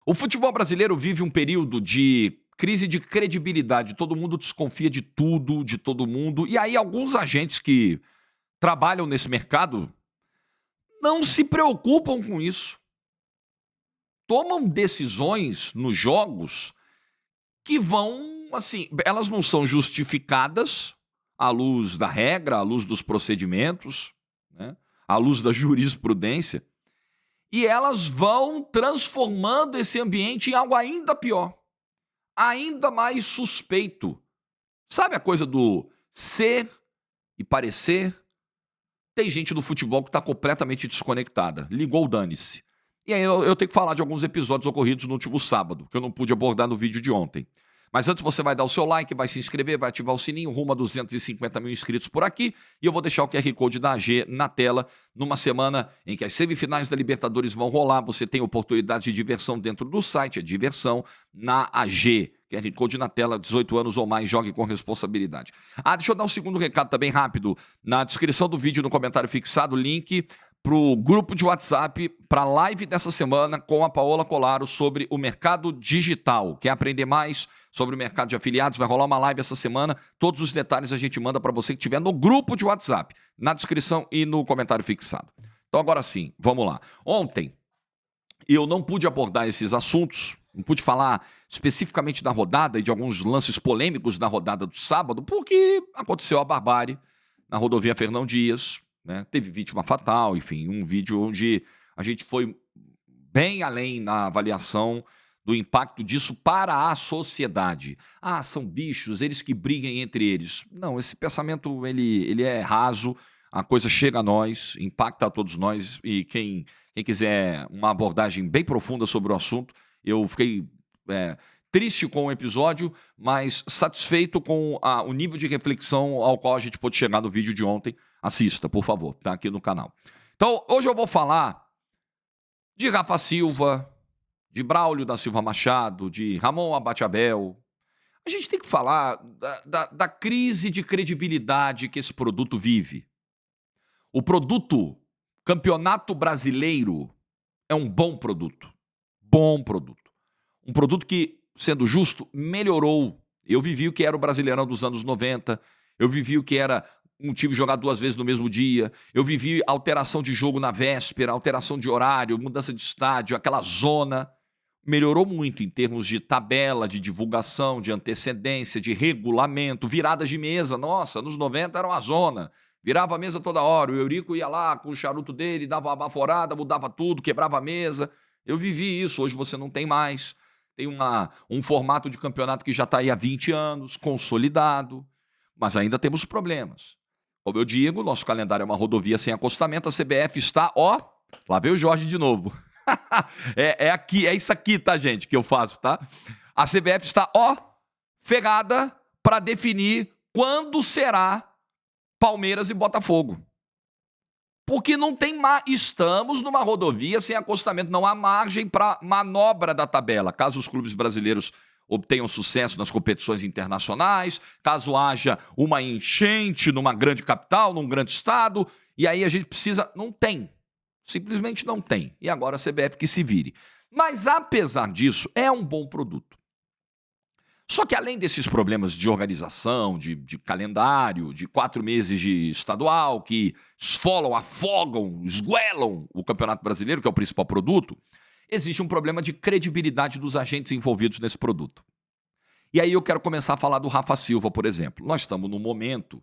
O futebol brasileiro vive um período de crise de credibilidade. Todo mundo desconfia de tudo, de todo mundo. E aí, alguns agentes que trabalham nesse mercado não se preocupam com isso. Tomam decisões nos jogos que vão, assim, elas não são justificadas à luz da regra, à luz dos procedimentos, né, à luz da jurisprudência. E elas vão transformando esse ambiente em algo ainda pior, ainda mais suspeito. Sabe a coisa do ser e parecer? Tem gente do futebol que está completamente desconectada. Ligou o dane-se. E aí eu tenho que falar de alguns episódios ocorridos no último sábado, que eu não pude abordar no vídeo de ontem. Mas antes você vai dar o seu like, vai se inscrever, vai ativar o sininho, rumo a 250 mil inscritos por aqui. E eu vou deixar o QR Code da AG na tela, numa semana em que as semifinais da Libertadores vão rolar. Você tem oportunidade de diversão dentro do site, é diversão na AG. QR Code na tela, 18 anos ou mais, jogue com responsabilidade. Deixa eu dar um segundo recado também rápido. Na descrição do vídeo, no comentário fixado, link pro grupo de WhatsApp, para a live dessa semana com a Paola Colaro sobre o mercado digital. Quer aprender mais sobre o mercado de afiliados? Vai rolar uma live essa semana. Todos os detalhes a gente manda para você que estiver no grupo de WhatsApp, na descrição e no comentário fixado. Então agora sim, vamos lá. Ontem eu não pude abordar esses assuntos, não pude falar especificamente da rodada e de alguns lances polêmicos da rodada do sábado, porque aconteceu a barbárie na rodovia Fernão Dias, né? Teve vítima fatal, enfim, um vídeo onde a gente foi bem além na avaliação do impacto disso para a sociedade. São bichos, eles que briguem entre eles. Não, esse pensamento ele é raso, a coisa chega a nós, impacta a todos nós, e quem quiser uma abordagem bem profunda sobre o assunto, eu fiquei triste com o episódio, mas satisfeito com o nível de reflexão ao qual a gente pôde chegar no vídeo de ontem. Assista, por favor, tá aqui no canal. Então, hoje eu vou falar de Rafa Silva, de Braulio da Silva Machado, de Ramon Abate-Abel. A gente tem que falar da crise de credibilidade que esse produto vive. O produto Campeonato Brasileiro é um bom produto. Bom produto. Um produto que, sendo justo, melhorou. Eu vivi o que era o Brasileirão dos anos 90, eu vivi o que era um time jogar 2 vezes no mesmo dia, eu vivi alteração de jogo na véspera, alteração de horário, mudança de estádio, aquela zona. Melhorou muito em termos de tabela, de divulgação, de antecedência, de regulamento, viradas de mesa. Nossa, nos 90 era uma zona. Virava a mesa toda hora, o Eurico ia lá com o charuto dele, dava uma baforada, mudava tudo, quebrava a mesa. Eu vivi isso, hoje você não tem mais. Tem um formato de campeonato que já está aí há 20 anos, consolidado, mas ainda temos problemas. Como eu digo, nosso calendário é uma rodovia sem acostamento, a CBF está, lá veio o Jorge de novo. É isso aqui, tá, gente, que eu faço, tá? A CBF está, ferrada para definir quando será Palmeiras e Botafogo. Porque não tem estamos numa rodovia sem acostamento, não há margem para manobra da tabela. Caso os clubes brasileiros obtenham sucesso nas competições internacionais, caso haja uma enchente numa grande capital, num grande estado, e aí a gente precisa... Não tem. Simplesmente não tem. E agora a CBF que se vire. Mas, apesar disso, é um bom produto. Só que além desses problemas de organização, de calendário, de 4 meses de estadual, que esfolam, afogam, esguelam o Campeonato Brasileiro, que é o principal produto, existe um problema de credibilidade dos agentes envolvidos nesse produto. E aí eu quero começar a falar do Rafa Silva, por exemplo. Nós estamos num momento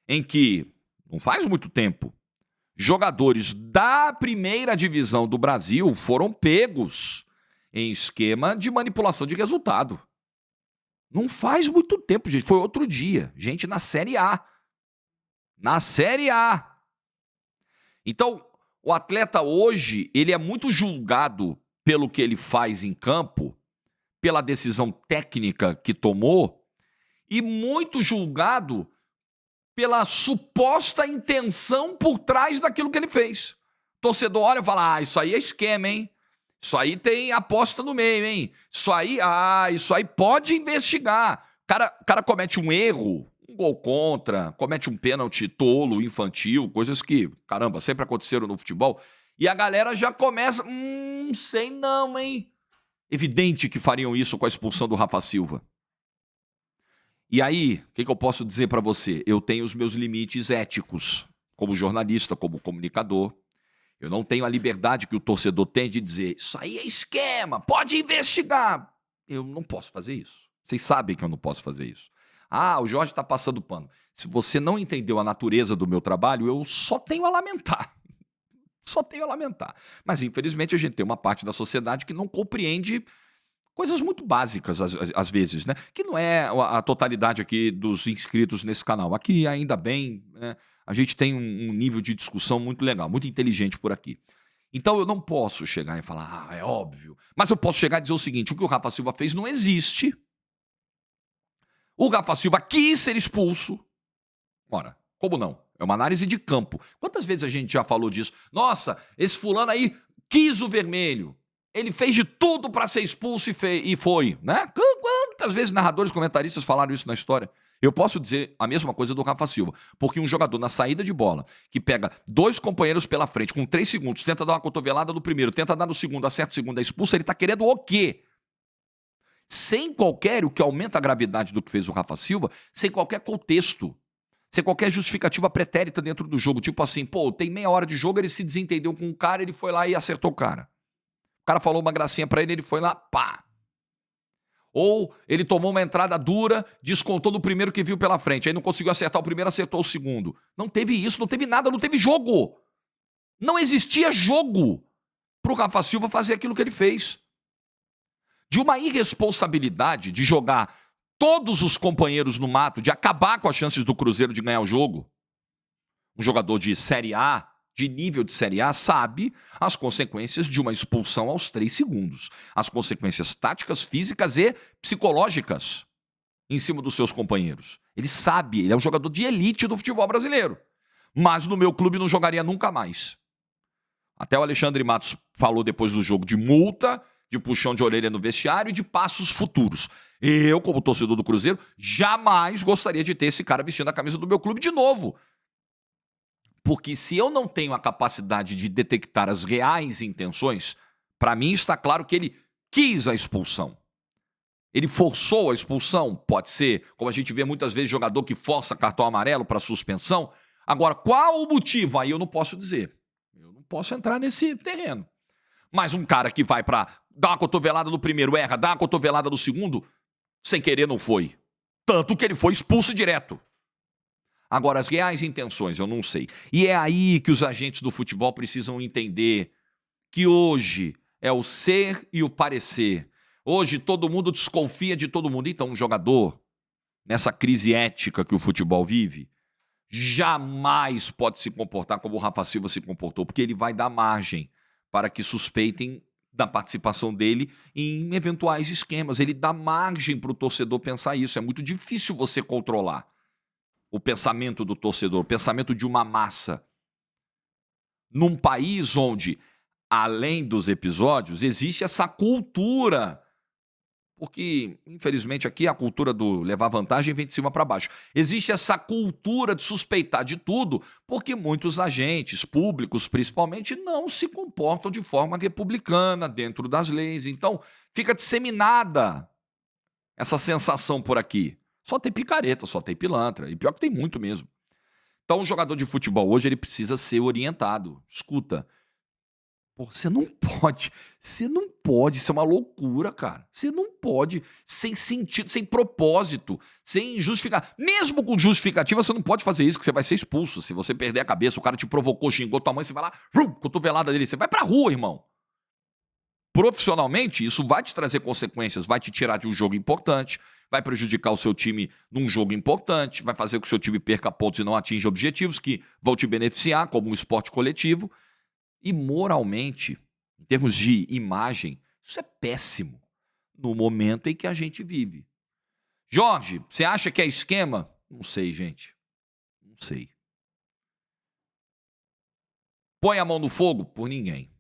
em que, não faz muito tempo, jogadores da primeira divisão do Brasil foram pegos em esquema de manipulação de resultado. Não faz muito tempo, gente. Foi outro dia. Gente na Série A. Na Série A. Então, o atleta hoje, ele é muito julgado pelo que ele faz em campo, pela decisão técnica que tomou, e muito julgado pela suposta intenção por trás daquilo que ele fez. Torcedor olha e fala, isso aí é esquema, hein? Isso aí tem aposta no meio, hein? Isso aí pode investigar. O cara comete um erro, um gol contra, comete um pênalti tolo, infantil, coisas que, caramba, sempre aconteceram no futebol. E a galera já começa, sei não, hein? Evidente que fariam isso com a expulsão do Rafa Silva. E aí, o que eu posso dizer para você? Eu tenho os meus limites éticos, como jornalista, como comunicador. Eu não tenho a liberdade que o torcedor tem de dizer, isso aí é esquema, pode investigar. Eu não posso fazer isso. Vocês sabem que eu não posso fazer isso. Ah, o Jorge está passando pano. Se você não entendeu a natureza do meu trabalho, eu só tenho a lamentar. Só tenho a lamentar. Mas, infelizmente, a gente tem uma parte da sociedade que não compreende coisas muito básicas, às vezes, né? Que não é a totalidade aqui dos inscritos nesse canal. Aqui, ainda bem, né, a gente tem um nível de discussão muito legal, muito inteligente por aqui. Então, eu não posso chegar e falar, é óbvio. Mas eu posso chegar e dizer o seguinte, o que o Rafa Silva fez não existe. O Rafa Silva quis ser expulso. Ora, como não? É uma análise de campo. Quantas vezes a gente já falou disso? Nossa, esse fulano aí quis o vermelho. Ele fez de tudo para ser expulso e foi, né? Quantas vezes narradores, comentaristas falaram isso na história? Eu posso dizer a mesma coisa do Rafa Silva, porque um jogador na saída de bola, que pega 2 companheiros pela frente, com 3 segundos, tenta dar uma cotovelada no primeiro, tenta dar no segundo, acerta o segundo, é expulso, ele tá querendo o quê? Sem qualquer, o que aumenta a gravidade do que fez o Rafa Silva, sem qualquer contexto. Sem qualquer justificativa pretérita dentro do jogo. Tipo assim, pô, tem meia hora de jogo, ele se desentendeu com o cara, ele foi lá e acertou o cara. O cara falou uma gracinha pra ele, ele foi lá, pá. Ou ele tomou uma entrada dura, descontou no primeiro que viu pela frente. Aí não conseguiu acertar o primeiro, acertou o segundo. Não teve isso, não teve nada, não teve jogo. Não existia jogo pro Rafa Silva fazer aquilo que ele fez. De uma irresponsabilidade de jogar todos os companheiros no mato, de acabar com as chances do Cruzeiro de ganhar o jogo. Um jogador de Série A, de nível de Série A, sabe as consequências de uma expulsão aos 3 segundos. As consequências táticas, físicas e psicológicas em cima dos seus companheiros. Ele sabe, ele é um jogador de elite do futebol brasileiro. Mas no meu clube não jogaria nunca mais. Até o Alexandre Matos falou depois do jogo de multa, de puxão de orelha no vestiário e de passos futuros. Eu, como torcedor do Cruzeiro, jamais gostaria de ter esse cara vestindo a camisa do meu clube de novo. Porque se eu não tenho a capacidade de detectar as reais intenções, para mim está claro que ele quis a expulsão. Ele forçou a expulsão, pode ser, como a gente vê muitas vezes jogador que força cartão amarelo para suspensão. Agora, qual o motivo? Aí eu não posso dizer. Eu não posso entrar nesse terreno. Mas um cara que vai para dar uma cotovelada no primeiro, erra, dá uma cotovelada no segundo, sem querer não foi. Tanto que ele foi expulso direto. Agora, as reais intenções, eu não sei. E é aí que os agentes do futebol precisam entender que hoje é o ser e o parecer. Hoje todo mundo desconfia de todo mundo. Então, um jogador, nessa crise ética que o futebol vive, jamais pode se comportar como o Rafa Silva se comportou, porque ele vai dar margem para que suspeitem da participação dele em eventuais esquemas. Ele dá margem para o torcedor pensar isso. É muito difícil você controlar o pensamento do torcedor, o pensamento de uma massa. Num país onde, além dos episódios, existe essa cultura. Porque, infelizmente, aqui a cultura do levar vantagem vem de cima para baixo. Existe essa cultura de suspeitar de tudo, porque muitos agentes públicos, principalmente, não se comportam de forma republicana dentro das leis. Então, fica disseminada essa sensação por aqui. Só tem picareta, só tem pilantra. E pior que tem muito mesmo. Então, o jogador de futebol hoje, ele precisa ser orientado. Escuta, pô, você não pode, isso é uma loucura, cara. Você não pode, sem sentido, sem propósito, sem justificar. Mesmo com justificativa, você não pode fazer isso, que você vai ser expulso. Se você perder a cabeça, o cara te provocou, xingou tua mãe, você vai lá, cotovelada dele, você vai pra rua, irmão. Profissionalmente, isso vai te trazer consequências, vai te tirar de um jogo importante, vai prejudicar o seu time num jogo importante, vai fazer com que o seu time perca pontos e não atinja objetivos que vão te beneficiar, como um esporte coletivo. E moralmente, em termos de imagem, isso é péssimo no momento em que a gente vive. Jorge, você acha que é esquema? Não sei, gente. Não sei. Põe a mão no fogo? Por ninguém.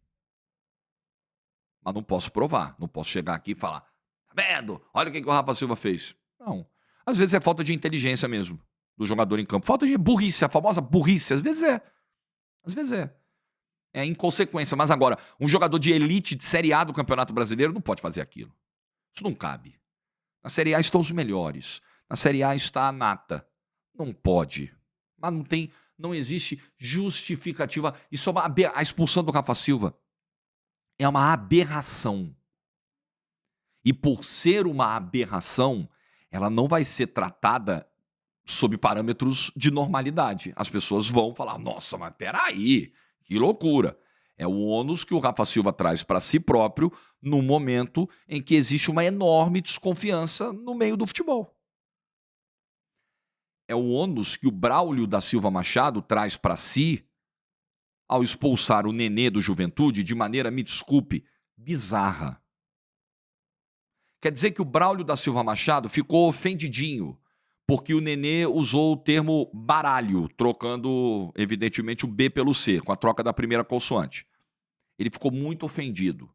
Mas não posso provar. Não posso chegar aqui e falar, tá vendo? Olha o que o Rafa Silva fez. Não. Às vezes é falta de inteligência mesmo do jogador em campo. Falta de burrice, a famosa burrice. Às vezes é. Às vezes é. É inconsequência. Mas agora, um jogador de elite de Série A do Campeonato Brasileiro não pode fazer aquilo. Isso não cabe. Na Série A estão os melhores. Na Série A está a nata. Não pode. Mas não existe justificativa. Isso é a expulsão do Rafa Silva é uma aberração. E por ser uma aberração, ela não vai ser tratada sob parâmetros de normalidade. As pessoas vão falar, nossa, mas peraí, que loucura. É o ônus que o Rafa Silva traz para si próprio no momento em que existe uma enorme desconfiança no meio do futebol. É o ônus que o Braulio da Silva Machado traz para si ao expulsar o Nenê do Juventude de maneira, me desculpe, bizarra. Quer dizer que o Braulio da Silva Machado ficou ofendidinho porque o Nenê usou o termo baralho, trocando, evidentemente, o B pelo C, com a troca da primeira consoante. Ele ficou muito ofendido.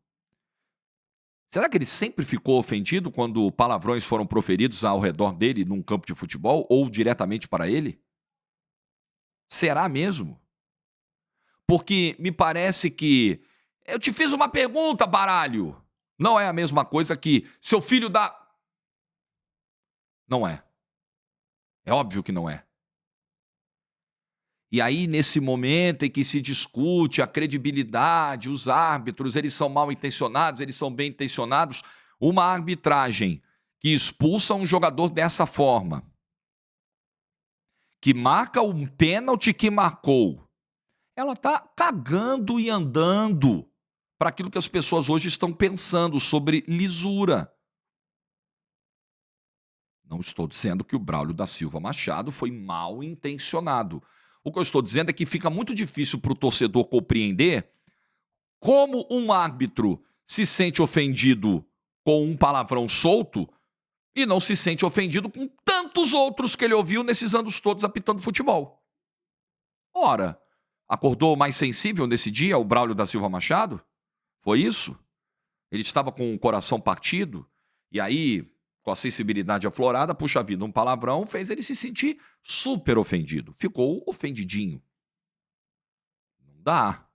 Será que ele sempre ficou ofendido quando palavrões foram proferidos ao redor dele num campo de futebol ou diretamente para ele? Será mesmo? Porque me parece que eu te fiz uma pergunta, baralho. Não é a mesma coisa que seu filho dá... Não é. É óbvio que não é. E aí, nesse momento em que se discute a credibilidade, os árbitros, eles são mal intencionados, eles são bem intencionados, uma arbitragem que expulsa um jogador dessa forma, que marca um pênalti que marcou, ela está cagando e andando para aquilo que as pessoas hoje estão pensando sobre lisura. Não estou dizendo que o Braulio da Silva Machado foi mal intencionado. O que eu estou dizendo é que fica muito difícil para o torcedor compreender como um árbitro se sente ofendido com um palavrão solto e não se sente ofendido com tantos outros que ele ouviu nesses anos todos apitando futebol. Ora, acordou mais sensível nesse dia o Braulio da Silva Machado? Foi isso? Ele estava com o coração partido e aí, com a sensibilidade aflorada, puxa vida, um palavrão fez ele se sentir super ofendido. Ficou ofendidinho. Não dá.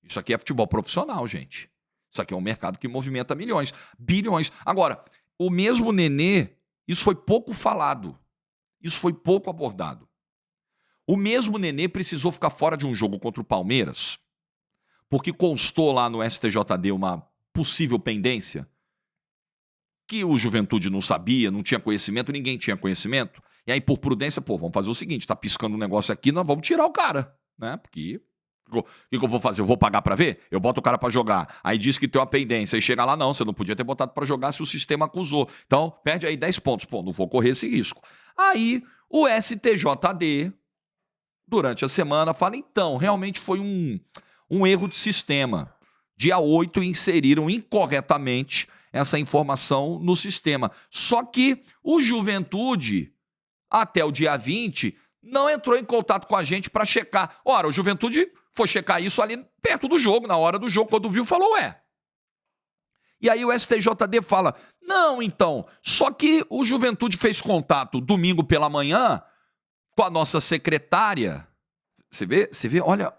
Isso aqui é futebol profissional, gente. Isso aqui é um mercado que movimenta milhões, bilhões. Agora, o mesmo Nenê, isso foi pouco falado. Isso foi pouco abordado. O mesmo Nenê precisou ficar fora de um jogo contra o Palmeiras, porque constou lá no STJD uma possível pendência que o Juventude não sabia, não tinha conhecimento, ninguém tinha conhecimento. E aí, por prudência, vamos fazer o seguinte, tá piscando um negócio aqui, nós vamos tirar o cara, né? Porque o que eu vou fazer? Eu vou pagar pra ver? Eu boto o cara pra jogar. Aí diz que tem uma pendência. Aí chega lá, não, você não podia ter botado pra jogar se o sistema acusou. Então, perde aí 10 pontos. Não vou correr esse risco. Aí, o STJD, durante a semana, fala, então, realmente foi um erro de sistema. Dia 8, inseriram incorretamente essa informação no sistema. Só que o Juventude, até o dia 20, não entrou em contato com a gente para checar. Ora, o Juventude foi checar isso ali perto do jogo, na hora do jogo, quando viu, falou, ué. E aí o STJD fala, não, então, só que o Juventude fez contato domingo pela manhã com a nossa secretária. Você vê, olha...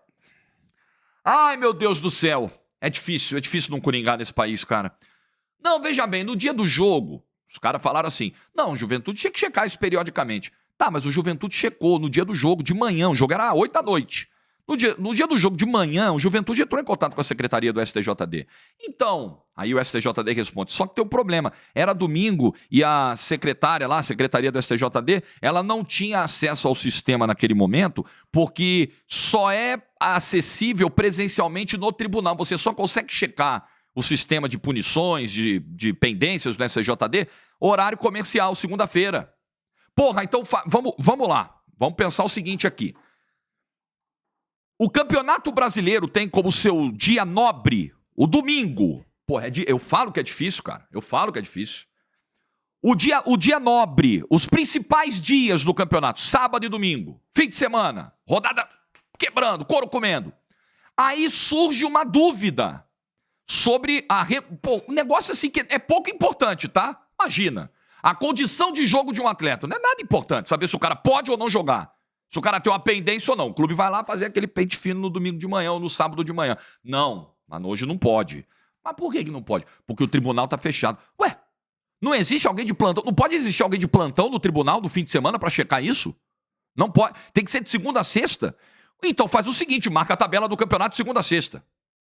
Ai, meu Deus do céu. É difícil não coringar nesse país, cara. Não, veja bem, no dia do jogo, os caras falaram assim, não, o Juventude tinha que checar isso periodicamente. Tá, mas o Juventude checou no dia do jogo, de manhã, o jogo era 8 da noite. No dia do jogo de manhã, o Juventude entrou em contato com a secretaria do STJD. Então, aí o STJD responde, só que tem um problema, era domingo e a secretária lá, a secretaria do STJD, ela não tinha acesso ao sistema naquele momento, porque só é acessível presencialmente no tribunal, você só consegue checar o sistema de punições, de pendências do STJD, horário comercial, segunda-feira. Porra, então vamos lá. Vamos pensar o seguinte aqui. O Campeonato Brasileiro tem como seu dia nobre o domingo. Porra, eu falo que é difícil, cara. Eu falo que é difícil. O dia nobre, os principais dias do campeonato, sábado e domingo, fim de semana, rodada quebrando, couro comendo. Aí surge uma dúvida sobre um negócio assim que é pouco importante, tá? Imagina, a condição de jogo de um atleta. Não é nada importante saber se o cara pode ou não jogar. Se o cara tem uma pendência ou não. O clube vai lá fazer aquele pente fino no domingo de manhã ou no sábado de manhã. Não, mas hoje não pode. Mas por que não pode? Porque o tribunal tá fechado. Ué, não existe alguém de plantão? Não pode existir alguém de plantão no tribunal no fim de semana para checar isso? Não pode. Tem que ser de segunda a sexta. Então faz o seguinte, marca a tabela do campeonato de segunda a sexta.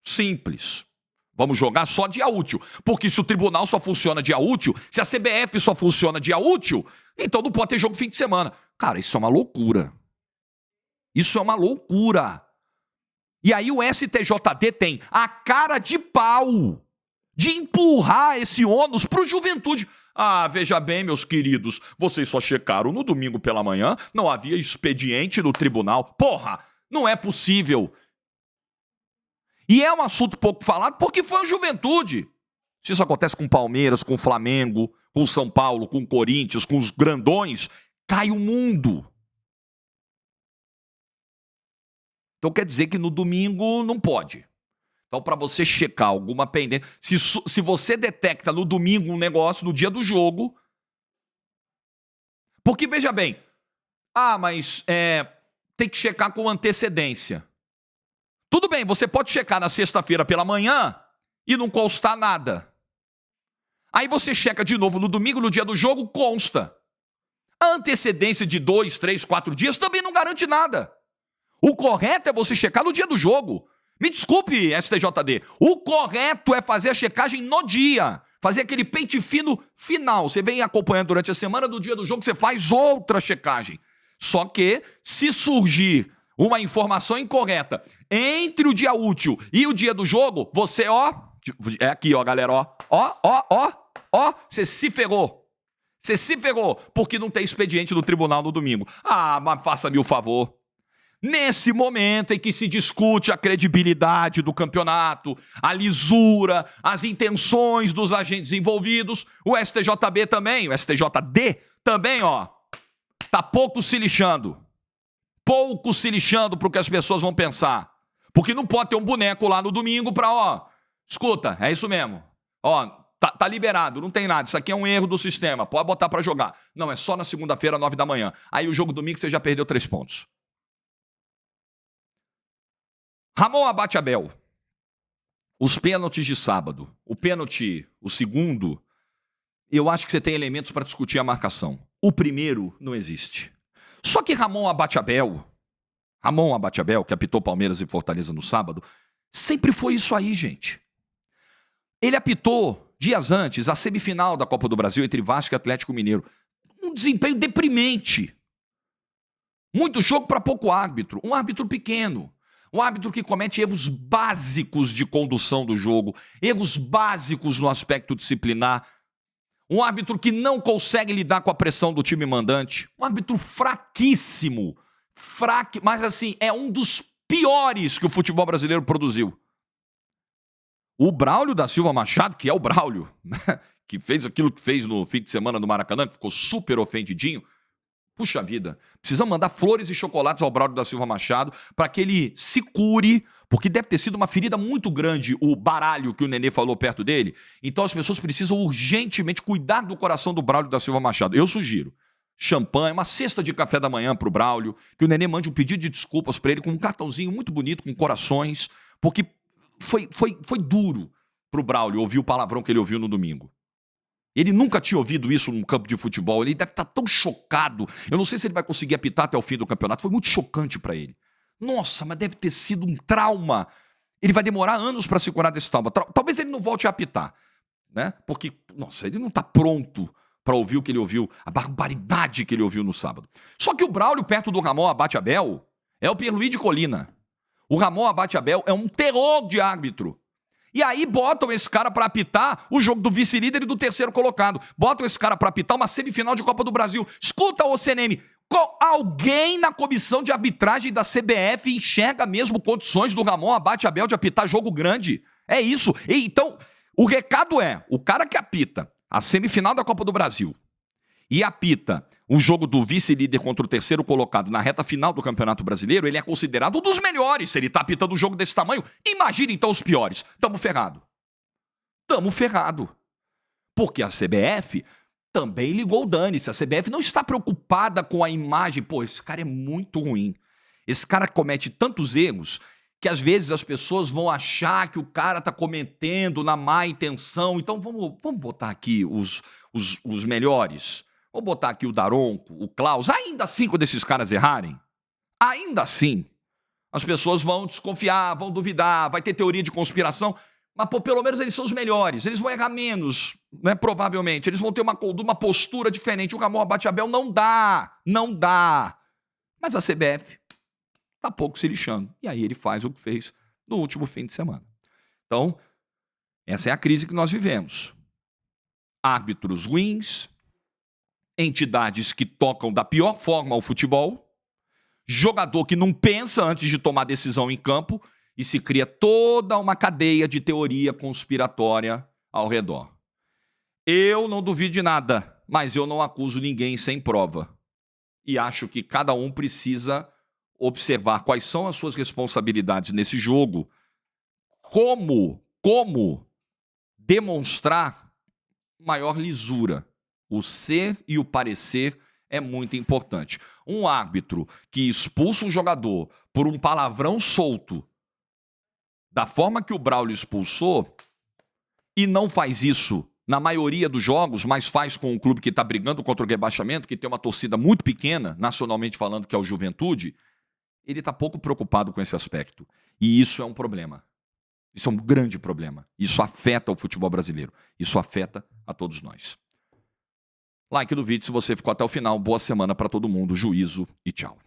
Simples. Vamos jogar só dia útil. Porque se o tribunal só funciona dia útil, se a CBF só funciona dia útil, então não pode ter jogo fim de semana. Cara, isso é uma loucura. Isso é uma loucura. E aí o STJD tem a cara de pau de empurrar esse ônus pro Juventude. Ah, veja bem, meus queridos, vocês só checaram no domingo pela manhã, não havia expediente no tribunal. Porra, não é possível. E é um assunto pouco falado porque foi o Juventude. Se isso acontece com o Palmeiras, com o Flamengo, com o São Paulo, com o Corinthians, com os grandões, cai o mundo. Então quer dizer que no domingo não pode. Então para você checar alguma pendência, se você detecta no domingo um negócio, no dia do jogo... Porque veja bem, mas tem que checar com antecedência. Tudo bem, você pode checar na sexta-feira pela manhã e não constar nada. Aí você checa de novo no domingo, no dia do jogo, consta. A antecedência de 2, 3, 4 dias também não garante nada. O correto é você checar no dia do jogo. Me desculpe, STJD. O correto é fazer a checagem no dia. Fazer aquele pente fino final. Você vem acompanhando durante a semana, no dia do jogo você faz outra checagem. Só que, se surgir uma informação incorreta entre o dia útil e o dia do jogo, você, é aqui, galera, você se ferrou. Você se ferrou, porque não tem expediente no tribunal no domingo. Mas faça-me o favor. Nesse momento em que se discute a credibilidade do campeonato, a lisura, as intenções dos agentes envolvidos, o STJD também tá pouco se lixando. Pouco se lixando pro que as pessoas vão pensar. Porque não pode ter um boneco lá no domingo pra, escuta, é isso mesmo. Tá liberado, não tem nada, isso aqui é um erro do sistema, pode botar pra jogar. Não, é só na segunda-feira, 9 da manhã. Aí o jogo domingo você já perdeu 3 pontos. Ramon abate Abel. Os pênaltis de sábado. O pênalti, o segundo, eu acho que você tem elementos para discutir a marcação. O primeiro não existe. Só que Ramon abate Abel, que apitou Palmeiras e Fortaleza no sábado, sempre foi isso aí, gente. Ele apitou, dias antes, a semifinal da Copa do Brasil entre Vasco e Atlético Mineiro. Um desempenho deprimente. Muito jogo para pouco árbitro. Um árbitro pequeno. Um árbitro que comete erros básicos de condução do jogo, erros básicos no aspecto disciplinar. Um árbitro que não consegue lidar com a pressão do time mandante. Um árbitro fraquíssimo. Mas assim, é um dos piores que o futebol brasileiro produziu. O Braulio da Silva Machado, que é o Braulio, né, que fez aquilo que fez no fim de semana no Maracanã, que ficou super ofendidinho. Puxa vida, precisamos mandar flores e chocolates ao Braulio da Silva Machado para que ele se cure, porque deve ter sido uma ferida muito grande o baralho que o Nenê falou perto dele. Então as pessoas precisam urgentemente cuidar do coração do Braulio da Silva Machado. Eu sugiro champanhe, uma cesta de café da manhã pro Braulio, que o Nenê mande um pedido de desculpas para ele com um cartãozinho muito bonito, com corações, porque foi duro pro Braulio ouvir o palavrão que ele ouviu no domingo. Ele nunca tinha ouvido isso num campo de futebol. Ele deve estar tão chocado. Eu não sei se ele vai conseguir apitar até o fim do campeonato. Foi muito chocante para ele. Nossa, mas deve ter sido um trauma. Ele vai demorar anos para se curar desse trauma. Talvez ele não volte a apitar, né? Porque, nossa, ele não está pronto para ouvir o que ele ouviu, a barbaridade que ele ouviu no sábado. Só que o Braulio, perto do Ramon abate Abel, é o Pierluigi Colina. O Ramon abate Abel é um terror de árbitro. E aí botam esse cara para apitar o jogo do vice-líder e do terceiro colocado. Botam esse cara para apitar uma semifinal de Copa do Brasil. Escuta, ô CNM, alguém na comissão de arbitragem da CBF enxerga mesmo condições do Ramon abate Abel de apitar jogo grande? É isso. Então, o recado é, o cara que apita a semifinal da Copa do Brasil e apita um jogo do vice-líder contra o terceiro colocado na reta final do Campeonato Brasileiro, ele é considerado um dos melhores. Se ele tá apitando um jogo desse tamanho, imagina então os piores. Tamo ferrado. Porque a CBF também ligou o dane-se. A CBF não está preocupada com a imagem. Pô, esse cara é muito ruim. Esse cara comete tantos erros que às vezes as pessoas vão achar que o cara está cometendo na má intenção. Então vamos botar aqui os melhores. Vamos botar aqui o Daronco, o Klaus. Ainda assim, quando esses caras errarem, ainda assim, as pessoas vão desconfiar, vão duvidar, vai ter teoria de conspiração. Mas, pô, pelo menos eles são os melhores. Eles vão errar menos, né? Provavelmente. Eles vão ter uma postura diferente. O Ramon Abate-Abel não dá. Não dá. Mas a CBF tá pouco se lixando. E aí ele faz o que fez no último fim de semana. Então, essa é a crise que nós vivemos. Árbitros ruins, entidades que tocam da pior forma ao futebol, jogador que não pensa antes de tomar decisão em campo, e se cria toda uma cadeia de teoria conspiratória ao redor. Eu não duvido de nada, mas eu não acuso ninguém sem prova. E acho que cada um precisa observar quais são as suas responsabilidades nesse jogo, como demonstrar maior lisura. O ser e o parecer é muito importante. Um árbitro que expulsa um jogador por um palavrão solto, da forma que o Braulio expulsou, e não faz isso na maioria dos jogos, mas faz com um clube que está brigando contra o rebaixamento, que tem uma torcida muito pequena, nacionalmente falando, que é o Juventude, ele está pouco preocupado com esse aspecto. E isso é um problema. Isso é um grande problema. Isso afeta o futebol brasileiro. Isso afeta a todos nós. Like do vídeo se você ficou até o final. Boa semana para todo mundo. Juízo e tchau.